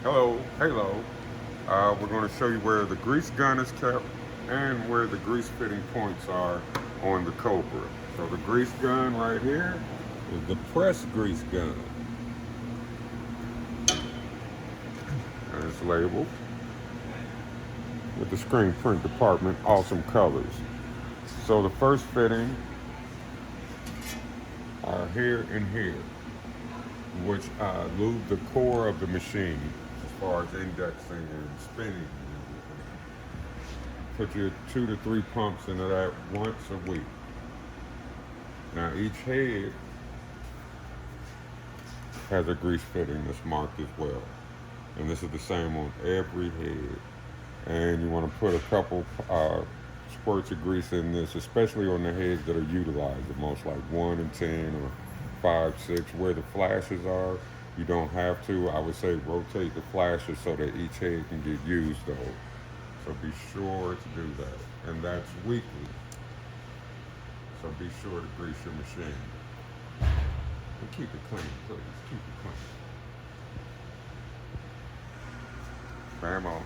Hello. We're going to show you where the grease gun is kept and where the grease fitting points are on the Cobra. So the grease gun right here is the press grease gun. And it's labeled with the screen print department, awesome colors. So the first fitting are here and here, which lube the core of the machine as far as indexing and spinning. Put your 2 to 3 pumps into that once a week. Now each head has a grease fitting that's marked as well. And this is the same on every head. And you want to put a couple squirts of grease in this, especially on the heads that are utilized the most, like 1 and 10 or 5, 6. Where the flashes are, you don't have to. I would say rotate the flashes so that each head can get used though. So be sure to do that. And that's weekly. So be sure to grease your machine. And keep it clean, please. Keep it clean. Bam on.